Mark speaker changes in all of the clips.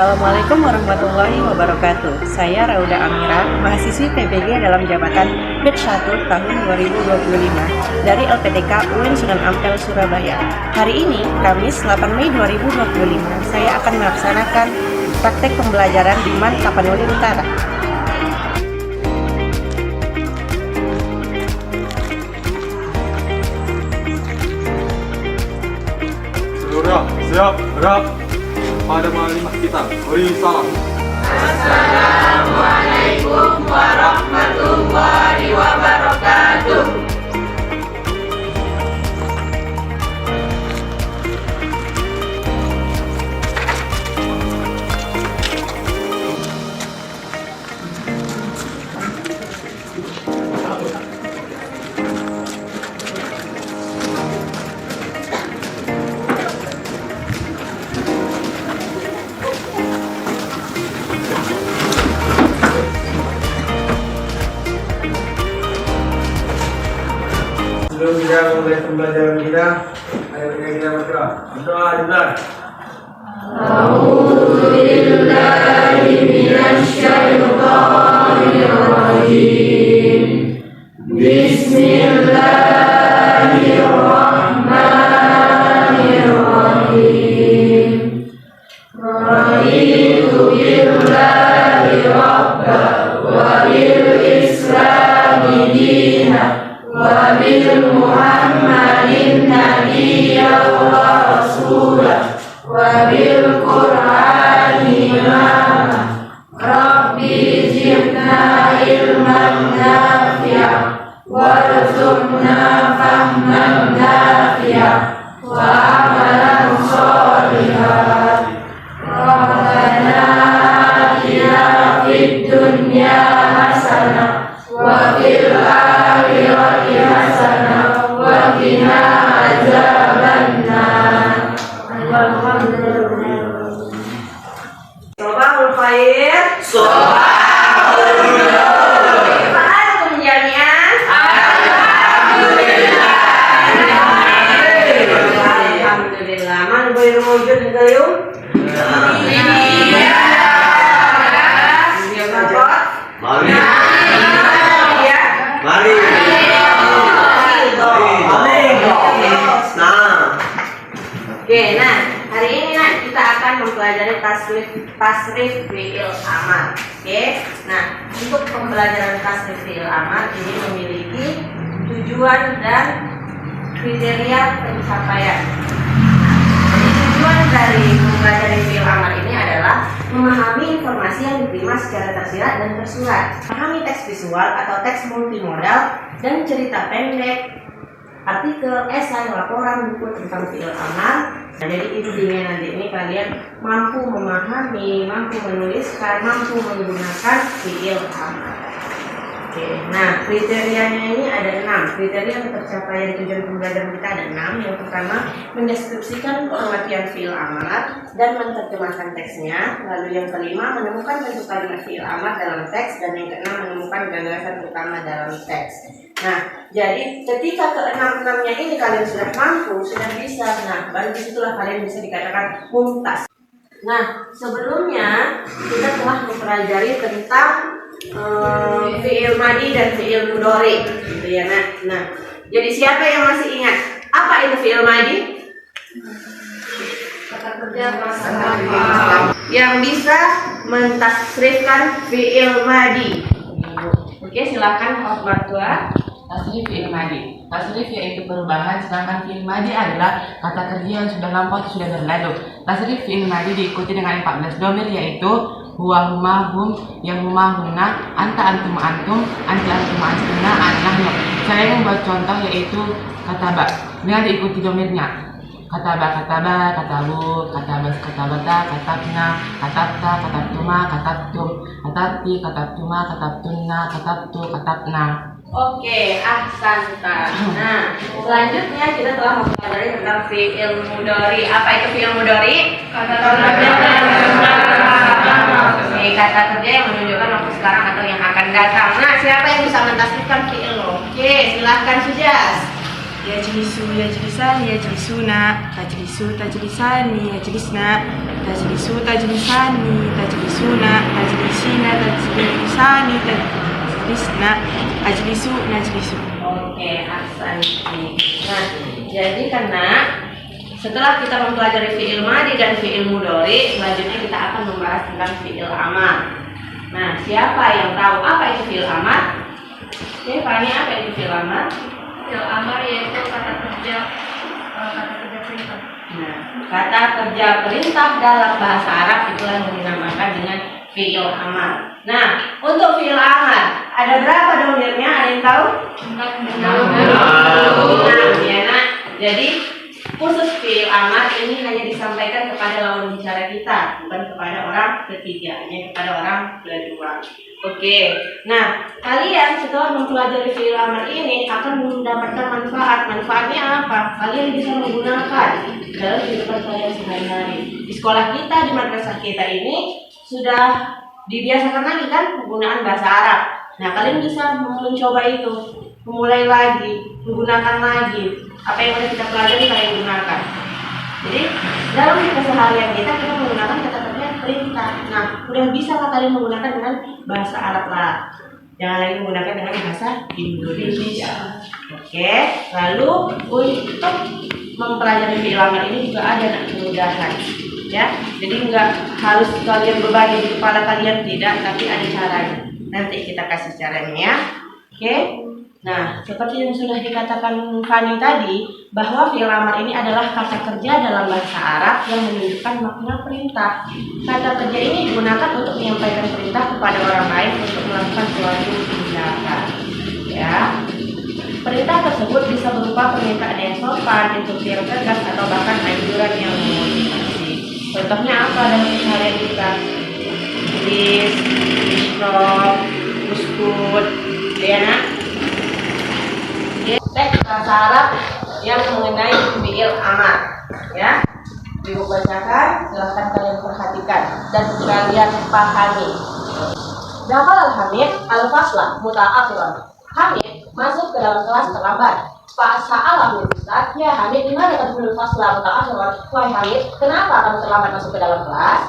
Speaker 1: Assalamualaikum warahmatullahi wabarakatuh. Saya Rauda Amira, mahasiswi PPG dalam jabatan PIT 1 tahun 2025 dari LPTK UIN Sunan Ampel, Surabaya. Hari ini, Kamis 8 Mei 2025, saya akan melaksanakan praktek pembelajaran di MAN Tapanuli Utara.
Speaker 2: Seluruh siap, gerak. Pada maklimah kita, beri salam.
Speaker 3: Assalamualaikum warahmatullahi wabarakatuh.
Speaker 4: Sebelum kita mulai pembelajaran kita, ayo kita berdoa. Berdoa dulu.
Speaker 3: A'udzubillahi minasyaitonirrajim. Bismillahirrahmanirrahim. Raditu billahi rabba wa bil islami dina wa bil Muhammadin nabiyya wa rasulah wa bil Qur'ani imama. Rabbi zidna ilman nafi'a warzuqna fahman nafi'a wa amalan sholihan. Rabbana atina fid dunya hasanah wa fil akhirati hasanah wa qina adzabannar.
Speaker 1: Sobahul khair. Assalamualaikum jami'an. Alhamdulillah. Man boleh mewujud negerium?
Speaker 2: Mari.
Speaker 1: Oke, nah hari ini kita akan mempelajari tasrif fi'il amar. Oke, nah untuk pembelajaran tasrif fi'il amar ini memiliki tujuan dan kriteria pencapaian. Jadi tujuan dari mempelajari fi'il amar ini adalah memahami informasi yang diterima secara tersirat dan tersurat, memahami teks visual atau teks multimodal dan cerita pendek, artikel, esai, laporan, buku tentang fi'il amar. Nah, jadi intinya nanti ini kalian mampu memahami, mampu menuliskan, mampu menggunakan fi'il amar. Oke, nah kriterianya ini ada 6. Kriteria untuk tercapaian tujuan pembelajaran kita ada 6. Yang pertama, mendeskripsikan pengertian fi'il amar dan menerjemahkan teksnya. Lalu yang kelima, menemukan bentuk kalimat fi'il amar dalam teks. Dan yang keenam, menemukan gagasan utama dalam teks. Nah, jadi ketika keenam-enamnya ini kalian sudah mampu, sudah bisa, nah baru disitulah kalian bisa dikatakan mumtaz. Nah, sebelumnya kita telah mempelajari tentang fi'il madi dan fi'il mudhari, gitu ya. Nah, jadi siapa yang masih ingat apa itu fi'il madi? Kata kerja yang bisa mentasrifkan fi'il madi. Oke, silakan Prof. Martua.
Speaker 5: Tasrif fi'il madi. Tasrif yaitu perubahan, sedangkan fi'il madi adalah kata kerja yang sudah lampau atau sudah berlalu. Tasrif fi'il madi diikuti dengan 14 domir, yaitu huwa, huma, hum, yang huma, humna, anta, antum, antum, anti, antum, antina, anahnu. Saya membuat contoh yaitu kataba dengan diikuti domirnya. Kataba, kataba, katabu, katabas, katabata, katabna, katabta, katabtuma, katabtum, katabti, katabtuma, katabtunna, katabtu, katabna.
Speaker 1: Oke, ahsanta. Nah, selanjutnya kita telah mempelajari tentang fi'il mudhari. Apa itu fi'il mudhari? Kata kerja yang menunjukkan waktu sekarang atau yang akan datang. Nah, siapa yang bisa mentasrifkan fi'il? Oke, silahkan Sujas.
Speaker 3: yajlisu yajlisani yajlisuna, tajlisu tajlisani yajlisna, tajlisu tajlisani tajlisuna, tajlisina tajlisani tajlisna, ajlisu najlisu.
Speaker 1: Oke, ahsanti. Nah, jadi karena setelah kita mempelajari fi'il madhi dan fi'il mudhari, selanjutnya kita akan membahas tentang fi'il amar. Nah, siapa yang tahu apa itu fi'il amar? Oke, Fani, apa itu fi'il amar?
Speaker 3: Fi'il amar yaitu kata kerja perintah.
Speaker 1: Nah, kata kerja perintah dalam bahasa Arab itulah yang dinamakan dengan fi'il amar. Nah, untuk fi'il amar ada berapa domirnya? Ada yang tahu? Enam, ya nak. Jadi khusus fi'il amar ini hanya disampaikan kepada lawan bicara kita, bukan kepada orang ketiga, hanya kepada orang kedua. Oke. Nah, kalian setelah mempelajari fi'il amar ini akan mendapatkan manfaat. Manfaatnya apa? Kalian bisa menggunakan dalam kehidupan kalian sehari-hari. Di sekolah kita, di madrasah kita ini sudah dibiasakan lagi kan penggunaan bahasa Arab. Nah, kalian bisa mencoba itu, memulai lagi, menggunakan lagi apa yang sudah kita pelajari, kalian gunakan. Jadi dalam keseharian kita menggunakan kata kerja perintah. Nah, udah bisa kalian menggunakan dengan bahasa Arab lah. Jangan lagi menggunakan dengan bahasa Indonesia. Oke. Lalu untuk mempelajari fi'il amar ini juga ada kemudahan. Ya, jadi nggak harus kalian berbagi di kepala kalian, tidak, tapi ada caranya. Nanti kita kasih caranya ya. Oke. Nah, seperti yang sudah dikatakan Fani tadi, bahwa fi'il amar ini adalah kata kerja dalam bahasa Arab yang menunjukkan makna perintah. Kata kerja ini digunakan untuk menyampaikan perintah kepada orang lain untuk melakukan suatu tindakan. Ya. Perintah tersebut bisa berupa permintaan yang sopan, instruksi yang tegas, atau bahkan anjuran yang memotivasi. Contohnya apa dalam keseharian kita? Please, stop, uskut, ya nak? Teks bahasa Arab yang mengenai fi'il amar, ya. Ibu bacakan, silahkan kalian perhatikan dan kalian pahami. Dakhala al-Hamid al-fasla muta'akhiran. Hamid masuk ke dalam kelas terlambat. Fa'sa'alahu Ustaz, ya Hamid, di mana tadkhulul fasla muta'akhiran? Wahai Hamid, kenapa kamu terlambat masuk ke dalam kelas?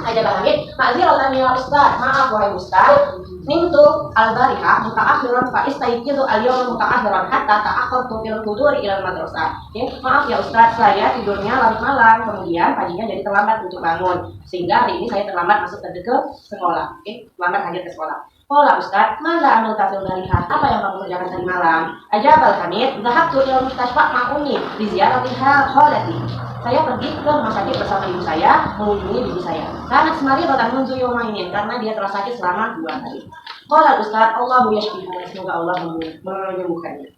Speaker 1: Ajabah Hamid, ma'ziratan ya Ustaz, maaf wahai Ustaz. Nimtu al-barihah muta'akhiran fa istayqizu al-yawma muta'akhiran hatta ta'akhkhartu fil huduri ila madrasah. Ya, maaf ya Ustaz, saya tidurnya larut malam, kemudian paginya jadi terlambat untuk bangun, sehingga hari ini saya terlambat masuk ke sekolah. Oke, terlambat hadir ke sekolah. Qala Ustaz, mana amal tafil barihah? Apa yang kamu kerjakan tadi malam? Ajabal Hamid, dhahabtu ila mustashfa ma'uni li ziyarati khalati. Saya pergi ke rumah sakit bersama ibu saya, mengunjungi ibu saya. Karena semari rotan munzu yomainin, karena dia telah sakit selama 2 hari. Qala Ustaz, Allahu yashfihu, semoga Allah menyembuhkannya.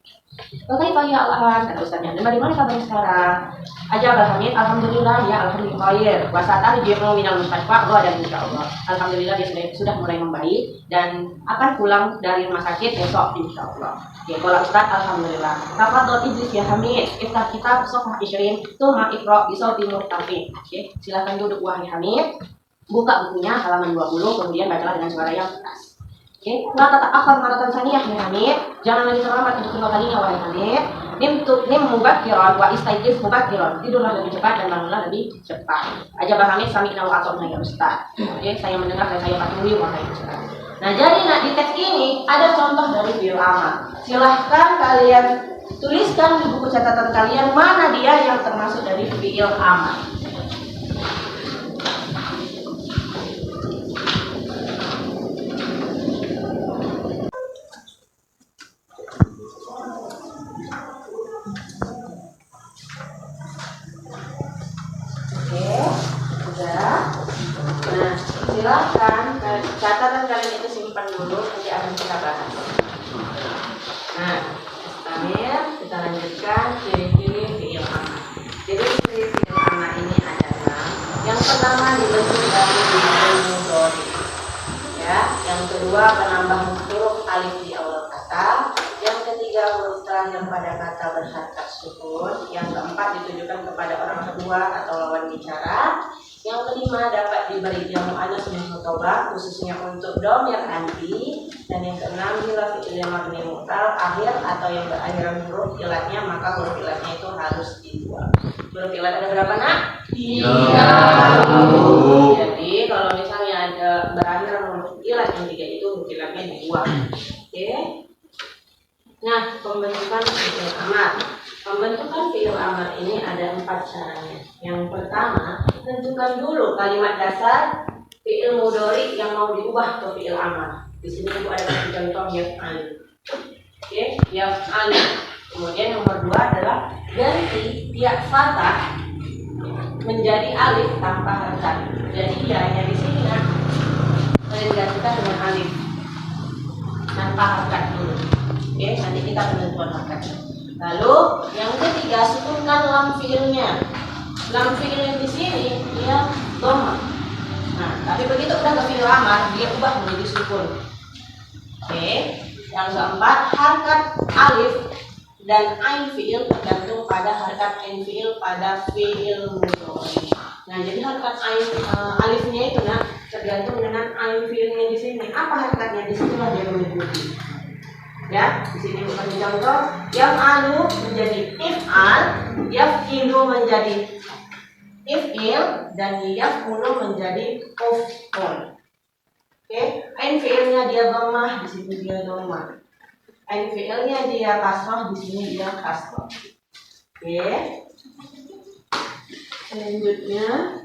Speaker 1: Oke, Pak ya Allah, kata Ustaznya. Dan bagaimana kabarnya sekarang? Ajabal Hamid, alhamdulillah ya, alhamdulillah khair. Wa sata'ji'u minal mustashfa dan insyaallah. Alhamdulillah dia sudah mulai membaik dan akan pulang dari rumah sakit besok insyaallah. Ya, kalau Ustaz, alhamdulillah. Tafadhol ijlis ya Hamid, iftah kitab safhah 20, tsumma iqra bi sautin murtafi. Oke, silakan duduk wahai Hamid. Buka bukunya halaman 20, kemudian bacalah dengan suara yang keras. Oke, la tata'akhkhar maratan tsaniyah ya Hamid. Jangan lagi terlambat untuk kedua kalinya wahai Hamid. Nim mubakkiran wa istayqiz mubakkiran. Tidurlah lebih cepat dan bangunlah lebih cepat. Ajabah Hamid sami'na wa ata'na ya Ustaz. Oke, saya mendengar dan saya patuhi wahai Ustaz. Nah, jadi di teks ini ada contoh dari fi'il amar. Silahkan kalian tuliskan di buku catatan kalian mana dia yang termasuk dari fi'il amar. Nah, silakan catatan kalian itu simpan dulu, nanti akan kita bahas. Nah, Amir, kita lanjutkan ciri-ciri fi'il amar. Jadi ciri fi'il amar ini adalah yang pertama dibentuk dari fi'il mudhari. Ya, yang kedua penambahan huruf alif di awal kata, yang ketiga huruf terakhir pada kata berharkat sukun. Yang keempat ditujukan kepada orang kedua atau lawan bicara. Yang kelima dapat diberi jamu anas min khotobah khususnya untuk dhamir anti. Dan yang keenam bila fi'il yang mabni mu'tal akhir atau yang berakhiran huruf ilatnya maka huruf ilatnya itu harus dibuang. Huruf ilat ada berapa nak? 3. Jadi kalau misalnya ada berakhiran huruf ilat yang 3 itu huruf ilatnya dibuang. Oke. Nah, pembentukan fi'il amar. Pembentukan fi'il amar ini ada 4 caranya. Yang pertama, tentukan dulu kalimat dasar fi'il mudhari yang mau diubah ke fi'il amar. Di sini Ibu ada kasih contoh yaf'al. Oke, yaf'al. Kemudian nomor 2 adalah ganti tiap fathah menjadi alif tanpa harkat. Jadi ya di sini nah, kalian gantikan dengan alif tanpa harkat dulu. Oke, nanti kita penentuan harkat. Lalu yang ketiga sukunkan lam fiilnya. Lam fiil yang di sini dia dhamma. Nah, tapi begitu udah ke fiil amar dia ubah menjadi sukun. Oke, yang keempat harkat alif dan ain fiil tergantung pada harkat ain fiil pada fiil mudhari. Nah, jadi harkat ain alifnya itu nah tergantung dengan ain fiilnya di sini. Apa harkatnya di sini dia mengikuti. Ya, di sini bukan contoh yang alu menjadi if'al, yaf'ilu menjadi if'il dan yaf'ulu menjadi uf'ul. Oke, ain fiilnya dia dhammah, di sini dia dhammah. Ain fiilnya dia kasrah, di sini dia kasrah. Oke. Selanjutnya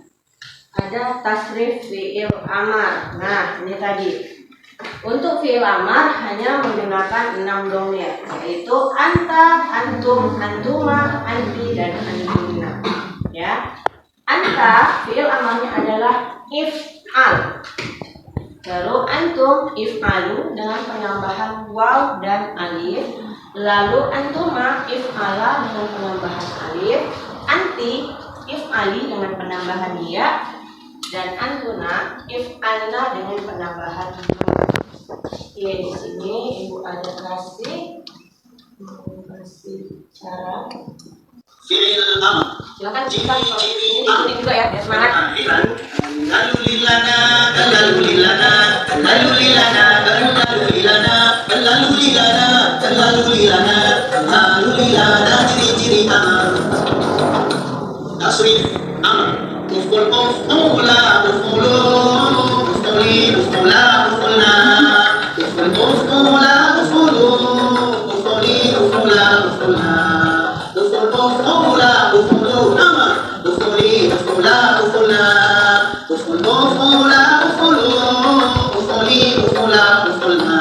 Speaker 1: ada tasrif fiil amar. Nah, ini tadi. Untuk fiil amar hanya menggunakan 6 dhamir, yaitu anta, antum, antuma, anti dan antunna. Ya. Anta fiil amarnya adalah if'al. Lalu antum if'alu dengan penambahan waw dan alif. Lalu antuma if'ala dengan penambahan alif. Anti if'ali dengan penambahan ya. Dan antuna if'alna dengan penambahan nun. Oke, di sini Ibu ada kasih cara.
Speaker 6: Fi'il amar.
Speaker 1: Silakan ini diikuti juga ya, biar semangat.
Speaker 6: Lalu lilana, lalu lilana, lalu lilana, lalu lilana, lalu lilana, lalu lilana, lalu lilana, ciri-ciri amar. Tasrif amar. Uful ufula, ufulu, ufuli, ufula, ufulna. Uful ufula, ufulu, ufuli, ufula, ufulna. Uful ufula, ufulu, amar. Ufuli, ufula, ufulna. Uful ufula, ufulu, ufuli, ufula, ufulna.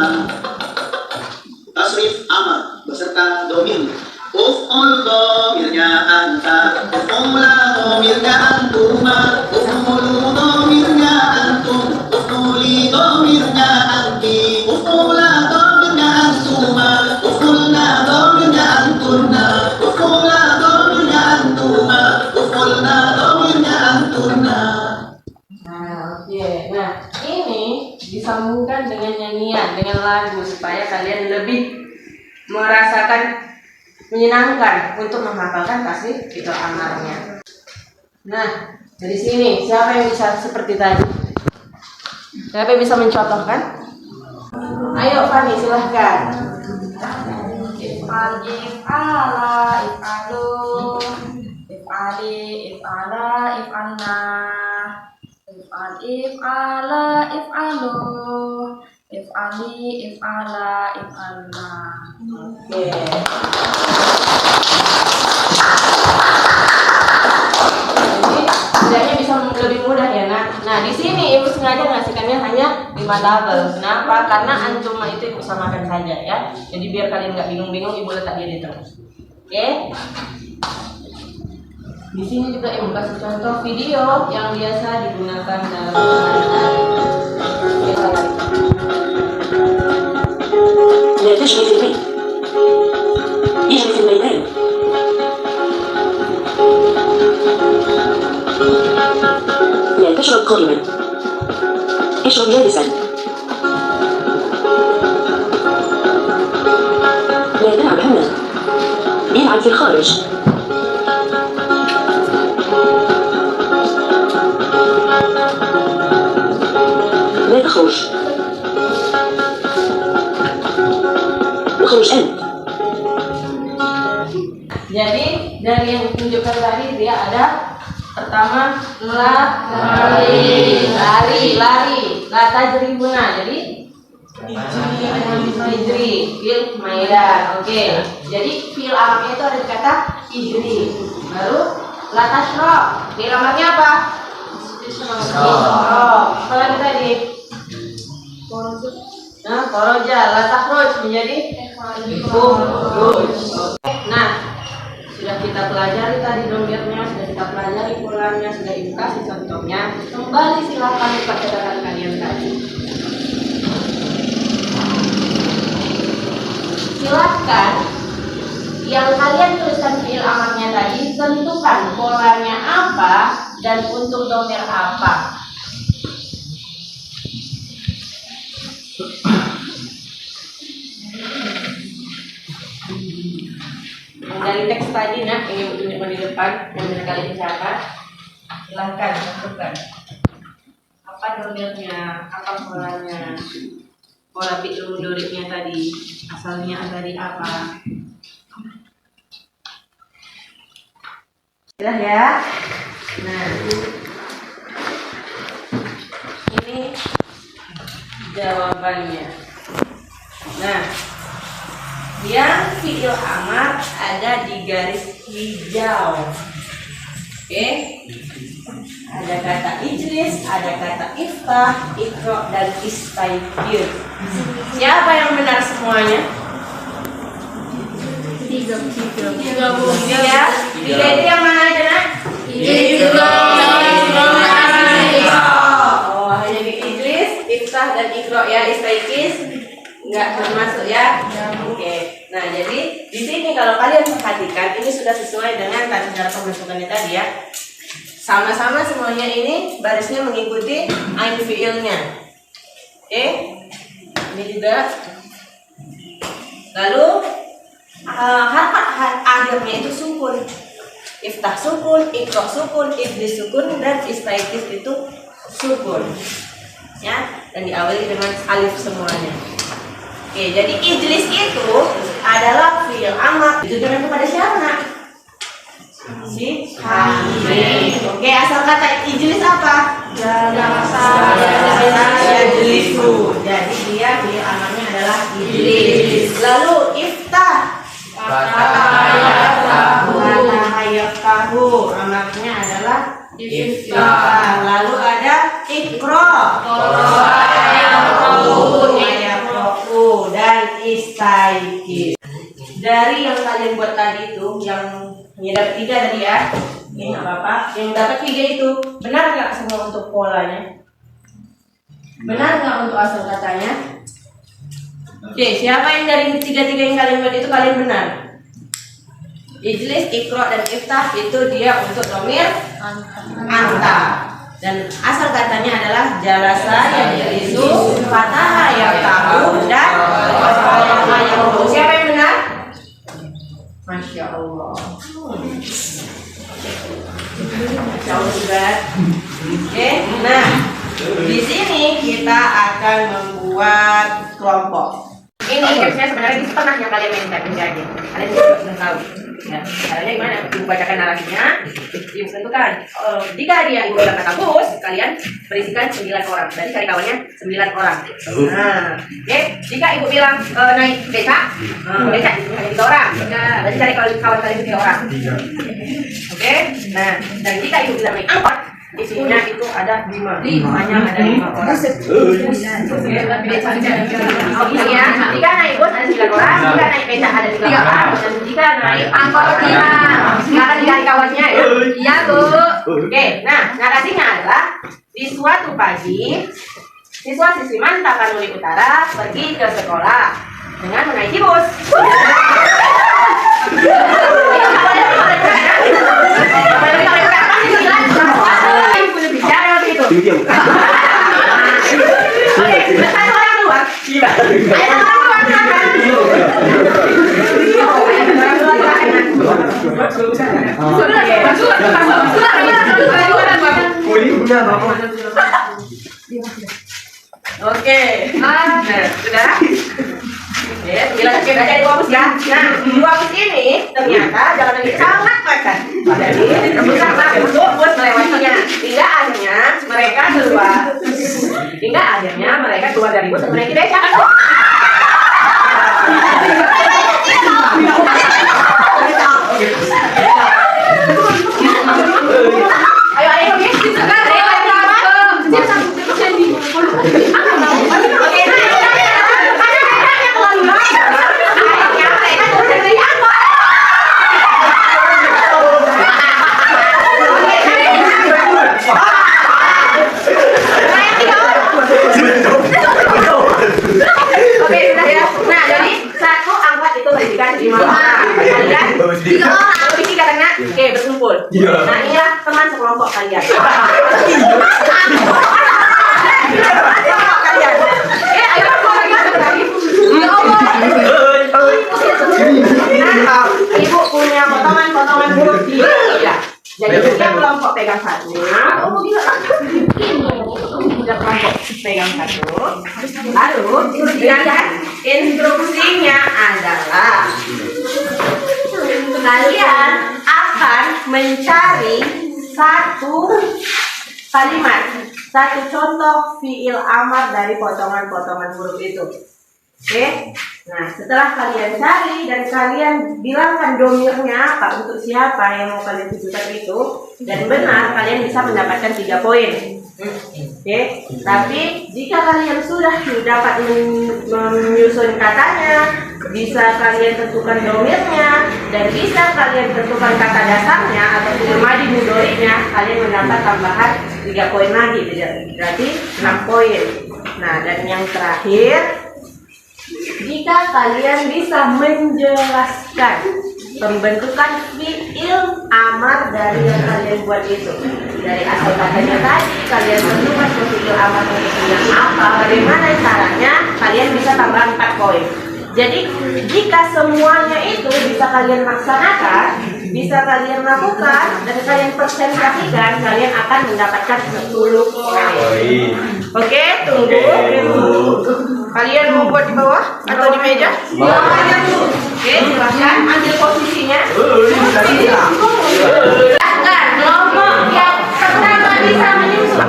Speaker 6: Tasrif amar beserta domir. Uf'ul domirnya anta, uf'ula domirnya antuma, uf'ulu domirnya antum, uf'uli domirnya anti, uf'ula domirnya antuma, uf'ulna domirnya antunna, uf'ula domirnya antuma, uf'ulna domirnya antunna.
Speaker 1: Nah, oke. Nah, ini disambungkan dengan nyanyian, dengan lagu supaya kalian lebih merasakan menyenangkan untuk menghafalkan tasrif fi'il amarnya. Nah, dari sini siapa yang bisa seperti tadi? Siapa yang bisa mencontohkan? Ayo Fani, silahkan.
Speaker 3: If'al, if'ala, if'alu, if'ali, if'ala, if'alna, if'al, if'ala, if'alu, if'ali, if'ala, if'alna.
Speaker 1: Oke. Jadi setidaknya bisa lebih mudah ya nak. Nah di sini Ibu sengaja ngasihkannya hanya 5 tabel. Kenapa? Karena antuma itu Ibu samakan saja ya. Jadi biar kalian nggak bingung-bingung Ibu letak dia di tengah. Oke. Di sini juga Ibu kasih contoh video yang biasa digunakan dalam
Speaker 7: لا تشغل في البيت اجري في الميدان لا تشرب قائما اشرب جالسا لا تلعب هنا يلعب في الخارج. لا تخرج. اخرج أنت.
Speaker 1: Jadi dari yang ditunjukkan tadi dia ada pertama lari, la tajribuna. Jadi ijri, fil maidan. Oke. Jadi fil amarnya itu ada di kata ijri. Lalu la tashrab. Fil amarnya apa? Ishrab. Apa lagi tadi? Nah, koroja, la takhruj menjadi khuruj. Nah, sudah kita pelajari tadi domirnya, sudah kita pelajari polanya, sudah ibu kasih contohnya. Kembali silakan lipat catatan kalian tadi. Silakan yang kalian tuliskan fiil amarnya tadi tentukan polanya apa dan untuk domir apa. Dari teks tadi nak ingin tunjukkan di depan yang barangkali dicatat, silahkan tentukan apa domirnya, apa polanya, pola fi'il mudhari'nya tadi asalnya dari apa. Sudah ya. Nah, ini jawabannya. Nah, yang fi'il amar ada di garis hijau. Oke. Ada kata ijlis, ada kata iftah, iqra dan istaghfir. Siapa yang benar semuanya? Tiga ya. Tiga itu yang mana aja nak? Oh, hanya di ijlis, iftah dan iqra ya, istaghfir. Enggak termasuk ya. Oke. Nah, jadi di sini kalau kalian perhatikan ini sudah sesuai dengan tadi cara pembentukannya tadi ya. Sama-sama semuanya ini barisnya mengikuti ain fiilnya. Oke. Ini juga. Lalu harkat akhirnya itu sukun. Iftah sukun, iqra sukun, ijlis sukun dan istaghfir itu sukun. Ya, dan diawali dengan alif semuanya. Oke, jadi ijlis itu adalah fi'il amar. Ditujukan kepada siapa nak? Si Hamid. Oke, asal kata ijlis apa? Jalasa yajlisu. Jadi dia fi'il amarnya adalah ijlis. Lalu iftah. Yaftahu. Amarnya adalah iftah. Lalu ada iqra. Dan istaghfir. Dari yang kalian buat tadi itu, yang dapat 3 tadi ya, ini nggak apa-apa. Yang dapat 3 itu benar nggak semua untuk polanya? Benar nggak untuk asal katanya? Oke, siapa yang dari 3 yang kalian buat itu kalian benar? Ijlis, iqra dan iftah itu dia untuk domir anta. Dan asal katanya adalah jalasa yajlisu, fataha yaftahu dan qasama yaqulu. Siapa yang benar? Masya Allah. Masya Allah juga. Oke, nah di sini kita akan membuat kelompok. Ini tipsnya sebenarnya ini pernah yang kalian minta aja. Kalian sudah tahu. Ya, caranya gimana? Ibu bacakan narasinya, ibu tentukan. Jika dia ibu bilang kata bus, kalian berisikan 9 orang. Berarti cari kawannya 9 orang. Nah, oke. Jika ibu bilang naik beca, beca itu hanya 3 orang. Berarti cari kawan kalian 3 orang. Oke. Nah, dan jika ibu bilang naik angkot, isinya itu ada 5. Hanya ada 5 orang. Ya, jika naik bus ada 9 orang, jika naik beca ada 3 orang, dan jika naik angkot 5. Sekarang dicari kawannya ya. Iya, Bu. Oke, nah narasinya adalah di suatu pagi siswa siswi Manta Kanuri Utara pergi ke sekolah dengan menaiki bus. Oke. Nah, sudah. Ya, kita baca dua hapus ya. Nah, dua hapus ini ternyata jalan ini sangat padat. Jadi sangat berbobot melewatinya. Hingga akhirnya mereka keluar dari bus menaiki becak. Ayo, Oke, berkumpul. Nah, inilah teman sekelompok kalian. Nah, ibu punya potongan-potongan huruf di ya. Jadi setiap kelompok pegang satu. Setiap kelompok pegang satu. Lalu instruksinya adalah kalian akan mencari satu kalimat, satu contoh fiil amar dari potongan-potongan huruf itu. Oke? Nah, setelah kalian cari dan kalian bilangkan domirnya apa untuk siapa yang mau kalian tujukan itu dan benar, kalian bisa mendapatkan 3 poin. Oke? Tapi jika kalian sudah dapat menyusun katanya, bisa kalian tentukan domirnya dan bisa kalian tentukan kata dasarnya atau fi'il madhi mudhari'nya, kalian mendapat tambahan 3 poin lagi, berarti 6 poin. Nah, dan yang terakhir, jika kalian bisa menjelaskan pembentukan fi'il amar dari yang kalian buat itu, dari asal katanya tadi kalian tentukan fi'il amar yang apa, bagaimana caranya, kalian bisa tambah 4 poin. Jadi jika semuanya itu bisa kalian laksanakan, bisa kalian lakukan dan kalian presentasikan, kalian akan mendapatkan 10 poin. Oke, tunggu. Kalian mau buat di bawah atau di meja? Oke, silahkan ambil posisinya. Silahkan kelompok yang pertama bisa menyusun.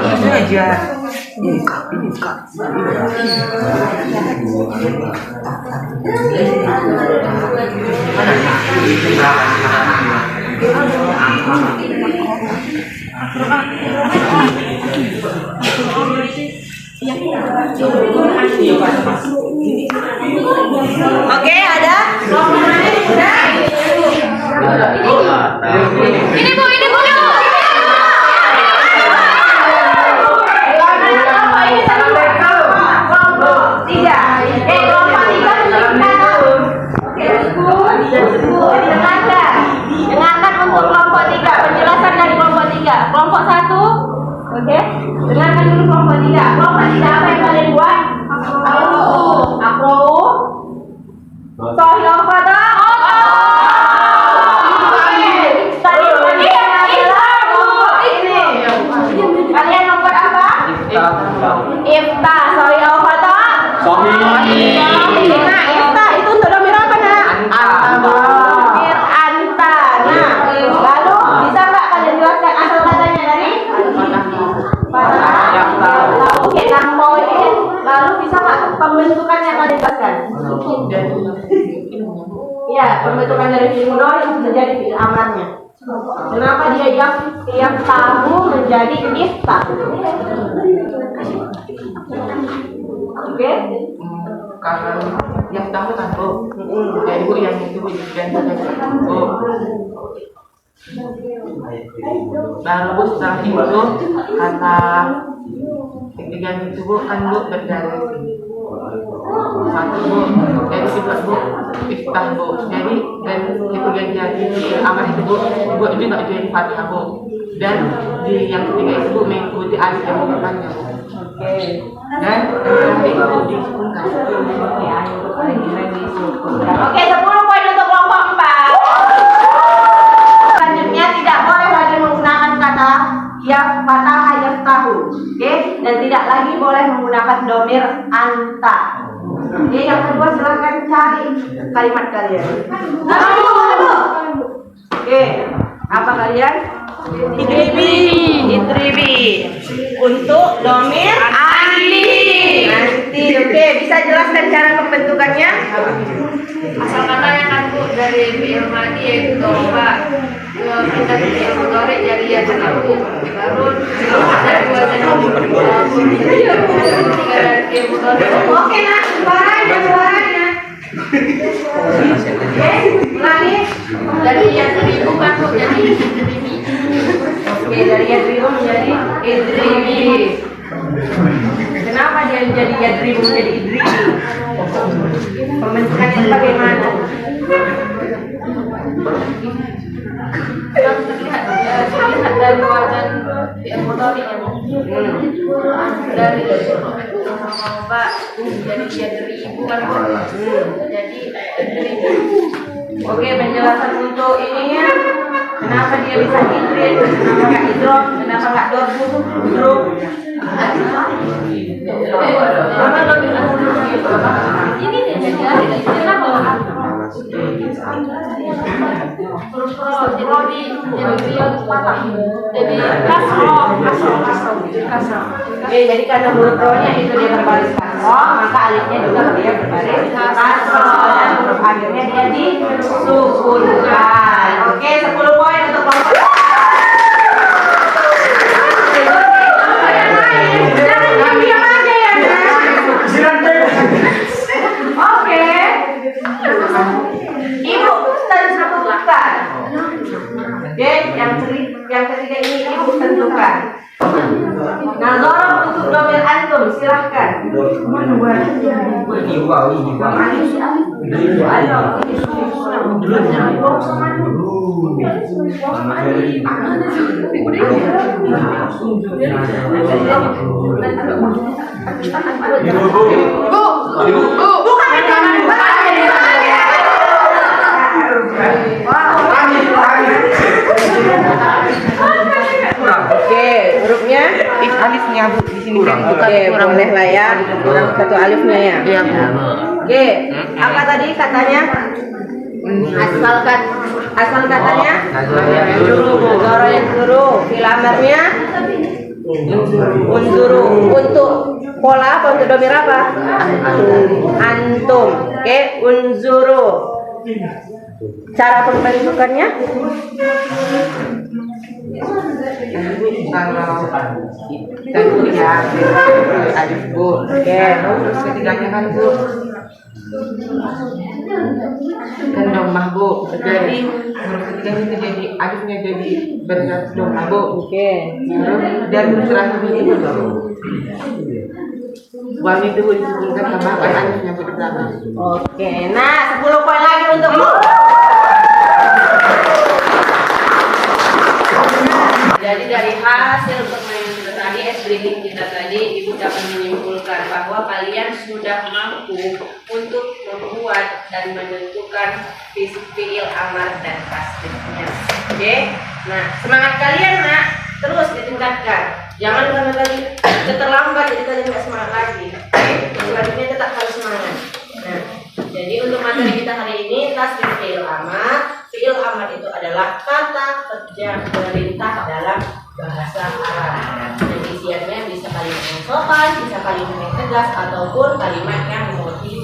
Speaker 1: Oke, ada? Ini Bu. Dengarkan untuk kelompok 3, penjelasan dari kelompok 3. Kelompok 1, oke? Dengarkan dulu kelompok 3. Kelompok 3 apa yang kalian buat? Akrou. Sohil fata. Kalian membuat apa? Ifta. Sohil fata. Nah, ifta itu untuk domir apa, Nak? Domir anta. Nah, lalu bisa nggak kalian jelaskan asal katanya dari? Oke, 6 poin. Lalu bisa nggak pembentukannya kalian jelaskan? Ya, pembentukan dari fi'il mudhari menjadi fi'il amarnya. Kenapa dia yang tahu menjadi ifta? Oke?
Speaker 5: Kalau yang tahu tahu, dari Bu yang itu dan Bu. Lalu Bu setelah itu kata ketiga itu Bu kan Bu berdari satu Bu, dari kedua Bu iftah Bu, jadi dan ketiga jadi amar itu Bu juga jadi fatihah Bu, dan di yang ketiga itu Bu mengikuti alif yang depannya Bu. Dan itu disukunkan.
Speaker 1: Oke, 10 poin untuk kelompok 4. Selanjutnya tidak boleh lagi menggunakan kata fatahah yaftahu. Oke, dan tidak lagi boleh menggunakan domir anta. Oke, yang kedua silakan cari kalimat kalian. Oke, apa kalian? Idribi. Untuk domir nanti. Oke, bisa jelaskan cara pembentukannya?
Speaker 3: Asal katanya kan Bu, dari fi'il madhi yaitu domba kita fi'il mudhari jadi ya aku baru ada dua jadi tiga dari fi'il mudhari.
Speaker 1: Oke, nah, suaranya. Oke, ulangi.
Speaker 3: Dari yang seribu kan Bu, jadi
Speaker 1: Oke, dari yadribu menjadi idribi. Kenapa dia menjadi yadribu menjadi idribi? Pembentukannya bagaimana?
Speaker 3: terlihat dari wazan fi'il mudhari dari domba jadi ribu kan Bu. Jadi
Speaker 1: Oke, penjelasan untuk ininya. Kenapa dia bisa idrib? Kenapa nggak idrop? Kenapa nggak drop?
Speaker 3: ini jadi kenapa
Speaker 1: Jadi karena huruf ro-nya itu dia berbaris kasroh, maka alifnya juga dia berbaris kasroh dan huruf akhirnya dia disukunkan. Oke, 10 poin untuk kelompok. Jangan diam aja ya, Oke. Ibu tentukan. Oke, yang ketiga ini ibu tentukan. Nah, Zoro untuk domir antum silahkan. Oke, hurufnya
Speaker 5: Alifnya Bu di sini kan
Speaker 1: oke, boleh lah ya. Kurang satu alifnya ya.
Speaker 5: Iya Bu.
Speaker 1: Oke, apa tadi katanya? Asal katanya? Zoro yang dulu. Fil amarnya? Unzuru. Untuk pola apa? Untuk domir apa? Antum. Oke, unzuru. Cara pembentukannya?
Speaker 5: Kalau kita lihat alif Bu.
Speaker 1: Oke,
Speaker 5: Terus ketiganya kan Bu kan domah Bu. Jadi huruf ketiganya itu jadi alifnya jadi berat domah Bu.
Speaker 1: oke.
Speaker 5: Dan huruf terakhir ini Bu. Wang itu disebutkan tambahkan alifnya Bu di belakang.
Speaker 1: Oke, nah 10 poin lagi untukmu. Jadi dari hasil permainan kita tadi, reading kita tadi, Ibu dapat menyimpulkan bahwa kalian sudah mampu untuk membuat dan menentukan fi'il amar dan tasrifnya. Oke, nah semangat kalian nak, terus ditingkatkan. Jangan karena tadi terlambat jadi kalian nggak semangat lagi. Oke, selanjutnya tetap harus semangat. Nah, jadi untuk materi kita hari ini tasrif fi'il amar. Fi'il amar itu adalah kata kerja perintah dalam bahasa Arab. Dan isiannya bisa kalimat yang sopan, bisa kalimat yang tegas, ataupun kalimat yang memotivasi.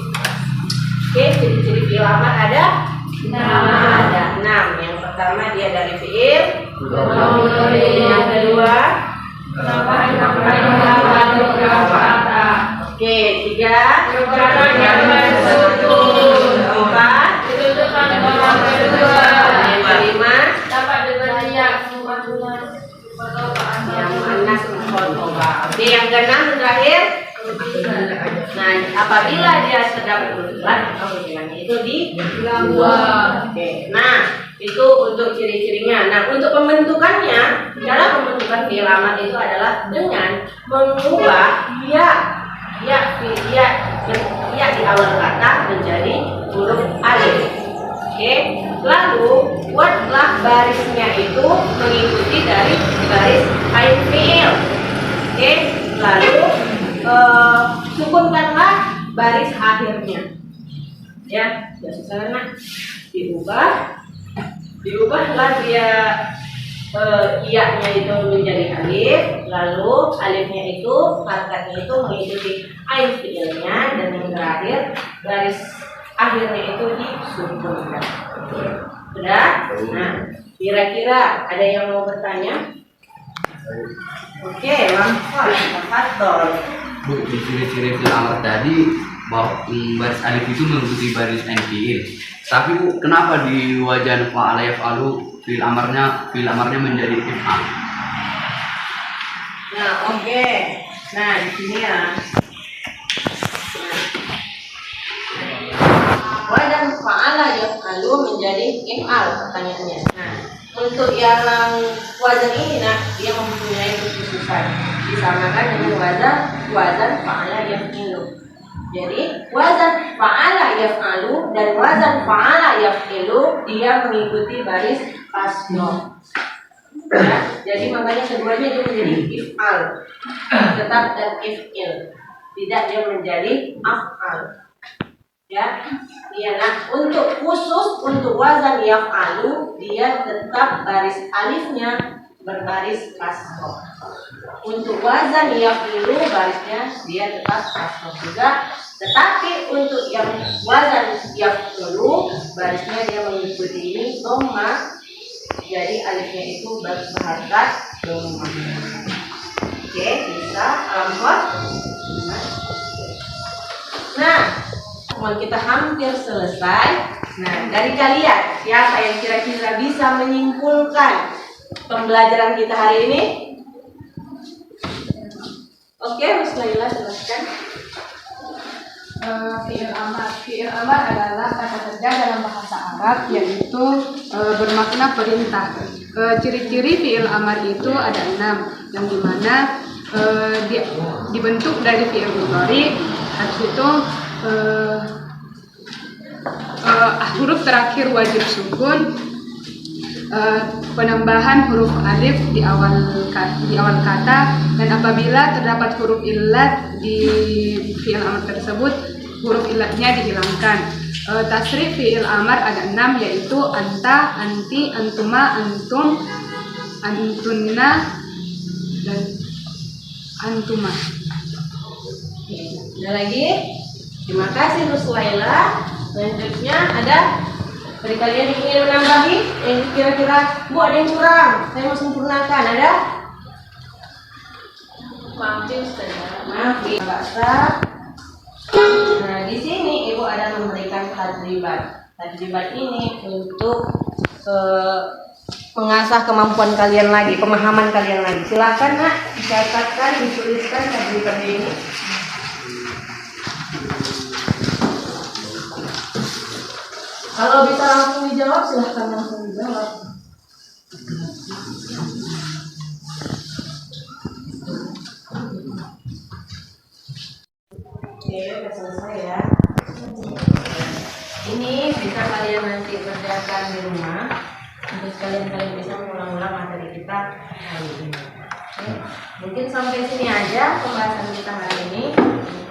Speaker 1: Oke, ciri-ciri fi'il amar ada? Ada 6. Yang pertama dia dari fi'il. Yang kedua? Oke, 3. Empat. Oke, yang keenam terakhir. Nah, apabila dia terdapat urutan, kemudiannya itu dibuang. Oke, nah itu untuk ciri-cirinya. Nah, untuk pembentukannya, cara pembentukan fi'il amar itu adalah dengan mengubah ya di awal kata menjadi huruf alif. Oke, lalu buatlah barisnya itu mengikuti dari baris baris akhirnya. Ya, sudah selesai nak. Diubahlah dia iya-nya itu menjadi alif, lalu alifnya itu harokatnya itu mengikuti alif fiilnya, dan yang terakhir garis akhirnya itu disukun. Sudah? Nah, kira-kira ada yang mau bertanya? Oke, langsung tafadhol.
Speaker 8: Bu, di ciri-ciri fi'il amr tadi bahwa baris alif itu mengikuti baris fi'il. Tapi Bu, kenapa di wajan fa'ala yaf'alu fi'il amarnya menjadi if'al?
Speaker 1: Nah, oke. Nah, di sini ya. Wajan fa'ala yaf'alu menjadi if'al, pertanyaannya. Nah, untuk yang wazan ini, nah, dia mempunyai kekhususan. Disamakan dengan wazan fa'ala yaf'ilu. Jadi wazan fa'ala yaf'alu dan wazan fa'ala yaf'ilu dia mengikuti baris kasroh. Ya, jadi makanya keduanya dia menjadi if'al, tetap dan if'il, tidak dia menjadi af'al. Ya, nah, untuk khusus untuk wazan yaf'alu dia tetap baris alifnya berbaris kasroh. Untuk wazan yaf'ilu barisnya dia tetap kasroh juga, tetapi untuk yang wazan yaf'ilu barisnya dia mengikuti ini dhamma, jadi alifnya itu berharokat dhamma. Oke, bisa alhamdulillah. Nah, kita hampir selesai. Nah, dari kalian siapa yang kira-kira bisa menyimpulkan pembelajaran kita hari ini? Oke, Mas Laila, silakan.
Speaker 3: Fi'il amar adalah kata kerja dalam bahasa Arab, yaitu bermakna perintah. Ciri-ciri fi'il amar itu ada 6, yang dimana dibentuk dari fi'il mudhari. Habis itu huruf terakhir wajib sukun, penambahan huruf alif di awal kata, dan apabila terdapat huruf illat di fi'il amar tersebut, huruf illatnya dihilangkan. Tasrif fi'il amar ada 6, yaitu anta, anti, antuma, antum, antunna, dan antuma.
Speaker 1: Ada lagi? Terima kasih Bu Suhaila. Selanjutnya ada dari kalian yang ingin menambahi, yang kira-kira Bu ada yang kurang, saya mau sempurnakan, ada?
Speaker 3: Maafin saja.
Speaker 1: Maafin Mbak Sah. Nah, di sini Ibu ada memberikan tadribat. Tadribat ini untuk mengasah kemampuan kalian lagi, pemahaman kalian lagi. Silakan Nak, dicatatkan, dituliskan tadribat ini. Kalau bisa langsung dijawab, silahkan langsung dijawab. Oke, udah selesai ya. Ini bisa kalian nanti kerjakan di rumah, untuk kalian bisa mengulang-ulang materi kita hari ini. Oke. Mungkin sampai sini aja pembahasan kita hari ini.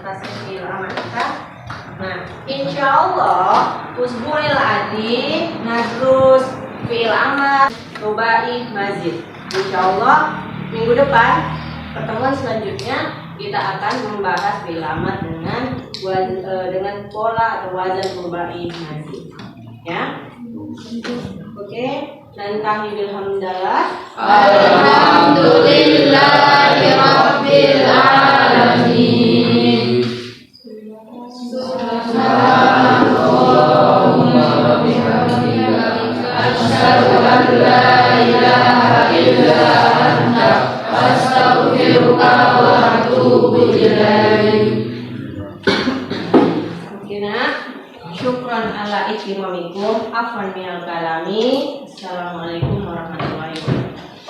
Speaker 1: Kita selesai amal kita. Nah, insya Allah usbu'il adi nadrus fi'il amar rubai mazid. Insya Allah minggu depan pertemuan selanjutnya kita akan membahas fi'il amar dengan pola atau wazan rubai mazid. Ya, oke. Dan kami bilhamdalillah.
Speaker 3: Alhamdulillahirabbil alamin. Asyhadu an la ilaha illa anta astaghfiruka wa atubu ilaik.
Speaker 1: Syukran ala ikrimamikum, afwan minal kalami. Assalamualaikum warahmatullahi wabarakatuh.